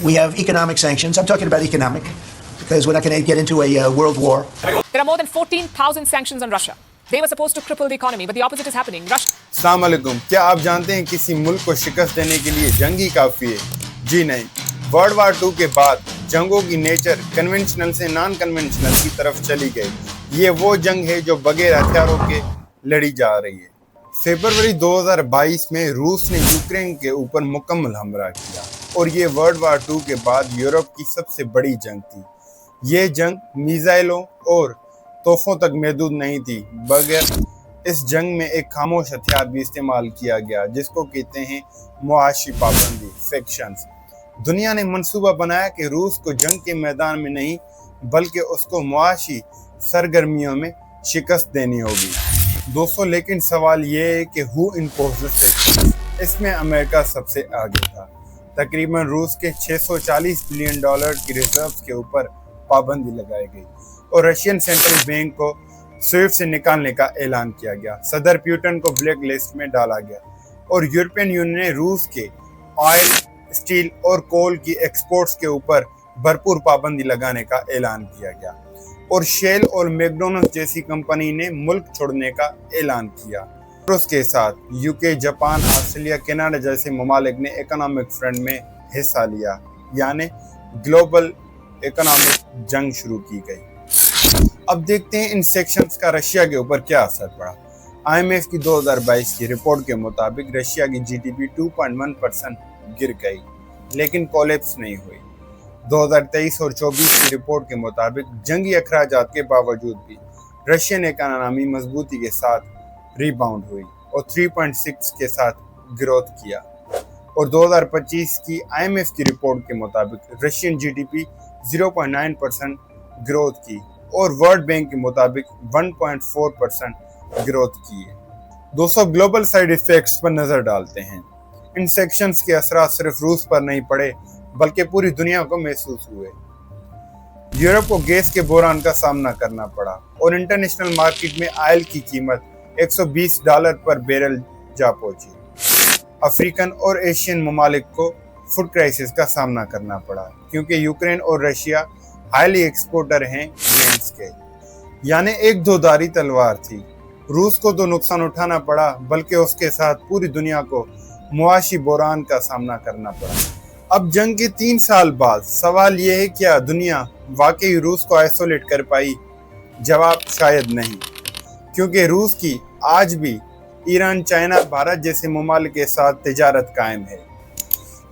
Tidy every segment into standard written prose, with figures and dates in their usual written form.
We have economic sanctions. I'm talking about economic, because we're not going to get into a world war. There are more than 14,000 sanctions on Russia. They were supposed to cripple the economy, but the opposite is happening. السلام علیکم. کیا آپ جانتے ہیں کسی ملک کو شکست دینے کے لیے جنگ ہی کافی ہے؟ جی نہیں. ورلڈ وار 2 کے بعد جنگوں کی نیچر کنونشنل سے نان کنونشنل کی طرف چلی گئی. یہ وہ جنگ ہے جو بغیر ہتھیاروں کے لڑی جا رہی ہے. فروری 2022 میں روس نے یوکرین کے اوپر مکمل حملہ کیا اور یہ ورلڈ وار 2 کے بعد یورپ کی سب سے بڑی جنگ تھی. یہ جنگ میزائلوں اور توفوں تک محدود نہیں تھی، بغیر اس جنگ میں ایک خاموش ہتھیار بھی استعمال کیا گیا جس کو کہتے ہیں معاشی پابندی، فیکشنز. دنیا نے منصوبہ بنایا کہ روس کو جنگ کے میدان میں نہیں بلکہ اس کو معاشی سرگرمیوں میں شکست دینی ہوگی. دوستو، لیکن سوال یہ ہے کہ ہو امپوزڈ اٹ؟ اس میں امریکہ سب سے آگے تھا. تقریباً روس کے $640 بلین کی ریزروز کے اوپر پابندی لگائی گئی اور رشین سینٹرل بینک کو سوئفٹ سے نکالنے کا اعلان کیا گیا. صدر پیوٹن کو بلیک لسٹ میں ڈالا گیا اور یورپین یونین نے روس کے آئل، اسٹیل اور کول کی ایکسپورٹس کے اوپر بھرپور پابندی لگانے کا اعلان کیا گیا اور شیل اور میکڈونلڈز جیسی کمپنی نے ملک چھوڑنے کا اعلان کیا. روس کے ساتھ یوکے، جاپان، آسٹریلیا، کینیڈا جیسے ممالک نے اکنامک فرنٹ میں حصہ لیا، یعنی گلوبل اکنامک جنگ شروع کی گئی. اب دیکھتے ہیں ان سیکشنز کا رشیا کے اوپر کیا اثر پڑا. IMF کی 2022 کی رپورٹ کے مطابق رشیا کی GDP 2.1% گر گئی لیکن کولیپس نہیں ہوئی. 2023 اور 24 کی رپورٹ کے مطابق جنگی اخراجات کے باوجود بھی رشین اکانومی مضبوطی کے ساتھ ری باؤنڈ ہوئی اور 3.6 کے ساتھ گروتھ کیا. اور 2025 کی IMF کی رپورٹ کے مطابق رشین GDP 0.9% گروتھ کی اور ورلڈ بینک کے مطابق 1.4% گروتھ کی ہے. دوستو، گلوبل سائیڈ ایفیکٹس پر نظر ڈالتے ہیں. ان سیکشنز کے اثرات صرف روس پر نہیں پڑے بلکہ پوری دنیا کو محسوس ہوئے. یورپ کو گیس کے بحران کا سامنا کرنا پڑا اور انٹرنیشنل مارکیٹ میں آئل کی قیمت $120 پر بیرل جا پہنچی. افریقن اور ایشین ممالک کو فوڈ کرائسس کا سامنا کرنا پڑا کیونکہ یوکرین اور رشیا ہائیلی ایکسپورٹر ہیں گرینز کے، یعنی ایک دھاری تلوار تھی. روس کو تو نقصان اٹھانا پڑا بلکہ اس کے ساتھ پوری دنیا کو معاشی بحران کا سامنا کرنا پڑا. اب جنگ کے 3 سال بعد سوال یہ ہے، کیا دنیا واقعی روس کو آئسولیٹ کر پائی؟ جواب شاید نہیں، کیونکہ روس کی آج بھی ایران، چائنا، بھارت جیسے ممالک کے ساتھ تجارت قائم ہے.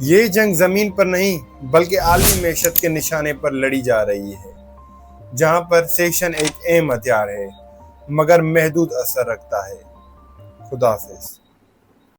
یہ جنگ زمین پر نہیں بلکہ عالمی معیشت کے نشانے پر لڑی جا رہی ہے، جہاں پر سیکشن ایک اہم ہتھیار ہے مگر محدود اثر رکھتا ہے. خدا حافظ.